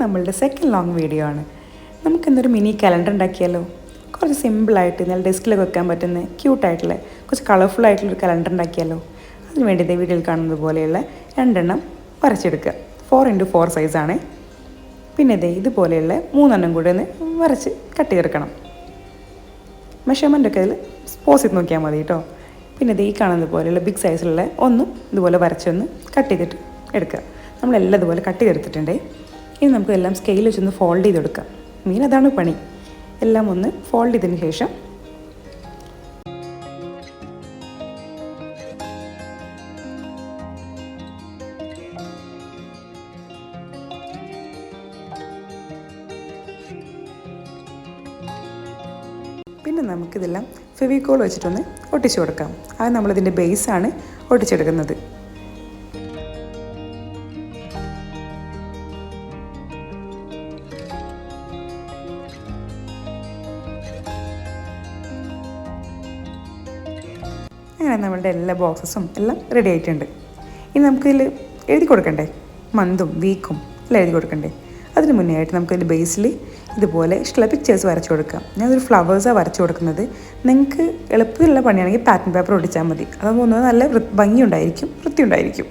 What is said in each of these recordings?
നമ്മളുടെ second long video ആണ്. നമുക്കിന്നൊരു മിനി കലണ്ടർ ഉണ്ടാക്കിയാലോ? കുറച്ച് സിമ്പിളായിട്ട് നല്ല ഡെസ്കിലൊക്കെ വെക്കാൻ പറ്റുന്ന ക്യൂട്ടായിട്ടുള്ള കുറച്ച് കളർഫുള്ളായിട്ടുള്ളൊരു കലണ്ടർ ഉണ്ടാക്കിയാലോ? അതിന് വേണ്ടി വീഡിയോയിൽ കാണുന്നത് പോലെയുള്ള 2 എണ്ണം വരച്ചെടുക്കുക. 4x4 സൈസാണ്. പിന്നെ ഇതുപോലെയുള്ള 3 എണ്ണം കൂടി ഒന്ന് വരച്ച് കട്ട് ചെയ്തെടുക്കണം. മെഷർമെൻ്റൊക്കെ അതിൽ പോസ് ചെയ്ത് നോക്കിയാൽ മതി കേട്ടോ. പിന്നെ ഈ കാണുന്നത് പോലെയുള്ള ബിഗ് സൈസിലുള്ള ഒന്നും ഇതുപോലെ വരച്ചൊന്ന് കട്ട് ചെയ്തിട്ട് എടുക്കുക. നമ്മളെല്ലാം ഇതുപോലെ കട്ട് ചെയ്തെടുത്തിട്ടുണ്ട്. ഇനി നമുക്കെല്ലാം സ്കെയിൽ വെച്ചൊന്ന് ഫോൾഡ് ചെയ്തെടുക്കാം. മെയിൻ അതാണ് പണി. എല്ലാം ഒന്ന് ഫോൾഡ് ചെയ്തതിന് ശേഷം പിന്നെ നമുക്കിതെല്ലാം ഫെവിക്കോൾ വെച്ചിട്ടൊന്ന് ഒട്ടിച്ചു കൊടുക്കാം. അത് നമ്മളിതിൻ്റെ ബേസാണ് ഒട്ടിച്ചെടുക്കുന്നത്. അങ്ങനെ നമ്മളുടെ എല്ലാ ബോക്സസും എല്ലാം റെഡി ആയിട്ടുണ്ട്. ഇനി നമുക്കിതിൽ എഴുതി കൊടുക്കണ്ടേ? മന്തും വീക്കും എല്ലാം എഴുതി കൊടുക്കണ്ടേ? അതിന് മുന്നേ ആയിട്ട് നമുക്കതിൻ്റെ ബേസിൽ ഇതുപോലെ ഇഷ്ടമുള്ള പിക്ചേഴ്സ് വരച്ചു കൊടുക്കാം. ഞാനൊരു ഫ്ലവേഴ്സാണ് വരച്ചു കൊടുക്കുന്നത്. നിങ്ങൾക്ക് എളുപ്പമുള്ള പണിയാണെങ്കിൽ പാറ്റേൺ പേപ്പർ ഒട്ടിച്ചാൽ മതി. അതാകുമ്പോൾ ഒന്ന് നല്ല ഭംഗിയുണ്ടായിരിക്കും, വൃത്തിയുണ്ടായിരിക്കും.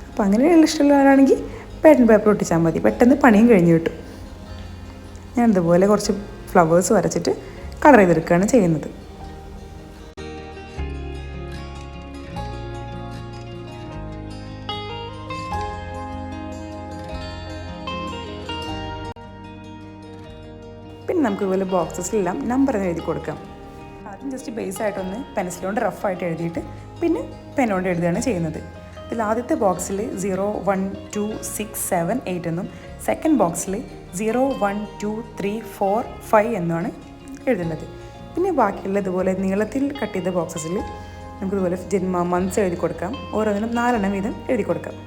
അപ്പോൾ അങ്ങനെയുള്ള ഇഷ്ടമുള്ളവരാണെങ്കിൽ പാറ്റേൺ പേപ്പർ ഒട്ടിച്ചാൽ മതി. പെട്ടെന്ന് പണിയും കഴിഞ്ഞ് കിട്ടും. ഞാൻ ഇതുപോലെ കുറച്ച് ഫ്ലവേഴ്സ് വരച്ചിട്ട് കളർ ചെയ്തെടുക്കുകയാണ് ചെയ്യുന്നത്. പിന്നെ നമുക്ക് ഇതുപോലെ ബോക്സസിലെല്ലാം നമ്പർ എഴുതി കൊടുക്കാം. ആദ്യം ജസ്റ്റ് ബേസായിട്ടൊന്ന് പെൻസിലുകൊണ്ട് റഫായിട്ട് എഴുതിയിട്ട് പിന്നെ പെന്നുകൊണ്ട് എഴുതുകയാണ് ചെയ്യുന്നത്. ഇതിൽ ആദ്യത്തെ ബോക്സിൽ 0, 1, 2, 6, 7, 8 എന്നും സെക്കൻഡ് ബോക്സിൽ 0, 1, 2, 3, 4, 5 എന്നുമാണ് എഴുതേണ്ടത്. പിന്നെ ബാക്കിയുള്ള ഇതുപോലെ നീളത്തിൽ കട്ട് ചെയ്ത ബോക്സസിൽ നമുക്കിതുപോലെ ജന്മ മന്ത്സ് എഴുതി കൊടുക്കാം. ഓരോന്നിനും 4 എണ്ണം വീതം എഴുതി കൊടുക്കാം.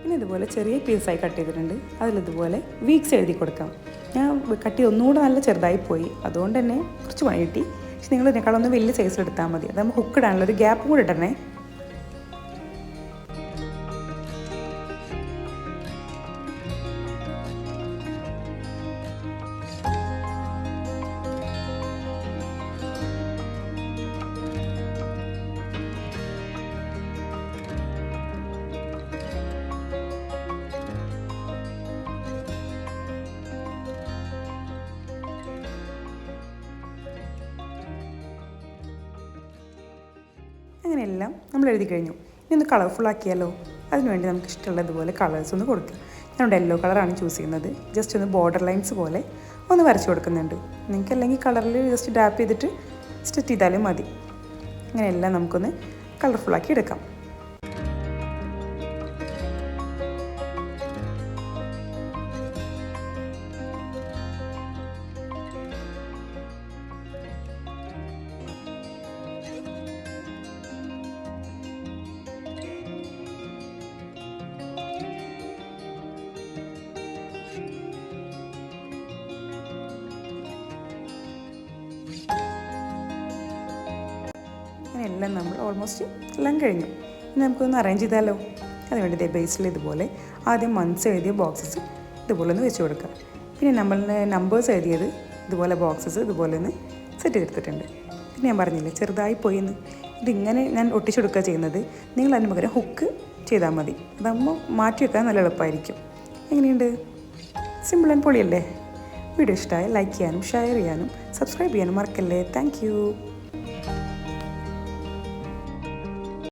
പിന്നെ ഇതുപോലെ ചെറിയ പീസായി കട്ട് ചെയ്തിട്ടുണ്ട്. അതിലിതുപോലെ വീക്സ് എഴുതി കൊടുക്കാം. ഞാൻ കട്ട് ചെയ്ത് ഒന്നുകൂടെ നല്ല ചെറുതായി പോയി, അതുകൊണ്ട് തന്നെ കുറച്ച് പണി കിട്ടി. പക്ഷെ നിങ്ങൾ ഇതിനേക്കാളൊന്ന് വലിയ സൈസിൽ എടുത്താൽ മതി. അതാകുമ്പോൾ ഹുക്ക് ഇടാനുള്ള ഒരു ഗ്യാപ്പും കൂടെ ഇടണേ. അങ്ങനെയെല്ലാം നമ്മൾ എഴുതി കഴിഞ്ഞു. ഇനി ഒന്ന് കളർഫുള്ളാക്കിയാലോ? അതിനുവേണ്ടി നമുക്ക് ഇഷ്ടമുള്ളതുപോലെ കളേഴ്സ് ഒന്ന് കൊടുക്കാം. ഞാനിവിടെ യെല്ലോ കളറാണ് ചൂസ് ചെയ്യുന്നത്. ജസ്റ്റ് ഒന്ന് ബോർഡർ ലൈൻസ് പോലെ ഒന്ന് വരച്ച് കൊടുക്കുന്നുണ്ട്. നിങ്ങൾക്ക് അല്ലെങ്കിൽ കളറിൽ ജസ്റ്റ് ഡാപ്പ് ചെയ്തിട്ട് സ്റ്റിച്ച് ചെയ്താലും മതി. അങ്ങനെയെല്ലാം നമുക്കൊന്ന് കളർഫുള്ളാക്കി എടുക്കാം. എല്ലാം നമ്മൾ ഓൾമോസ്റ്റ് എല്ലാം കഴിഞ്ഞു. ഇനി നമുക്കൊന്ന് അറേഞ്ച് ചെയ്താലോ? അതിനുവേണ്ടി ബേസിൽ ഇതുപോലെ ആദ്യം മന്ത്സ് എഴുതിയ ബോക്സസ് ഇതുപോലെ ഒന്ന് വെച്ച് കൊടുക്കാം. പിന്നെ നമ്മളുടെ നമ്പേഴ്സ് എഴുതിയത് ഇതുപോലെ ബോക്സസ് ഇതുപോലെ ഒന്ന് സെറ്റ് ചെയ്തെടുത്തിട്ടുണ്ട്. പിന്നെ ഞാൻ പറഞ്ഞില്ലേ ചെറുതായി പോയിന്ന്, ഇതിങ്ങനെ ഞാൻ ഒട്ടിച്ചു കൊടുക്കുക ചെയ്യുന്നത്. നിങ്ങൾ അതിന് പകരം ഹുക്ക് ചെയ്താൽ മതി. അതാകുമ്പോൾ മാറ്റി വെക്കാൻ നല്ല എളുപ്പമായിരിക്കും. എങ്ങനെയുണ്ട്? സിമ്പിൾ ആൻഡ് പൊളിയല്ലേ? വീഡിയോ ഇഷ്ടമായി ലൈക്ക് ചെയ്യാനും ഷെയർ ചെയ്യാനും സബ്സ്ക്രൈബ് ചെയ്യാനും മറക്കല്ലേ. താങ്ക്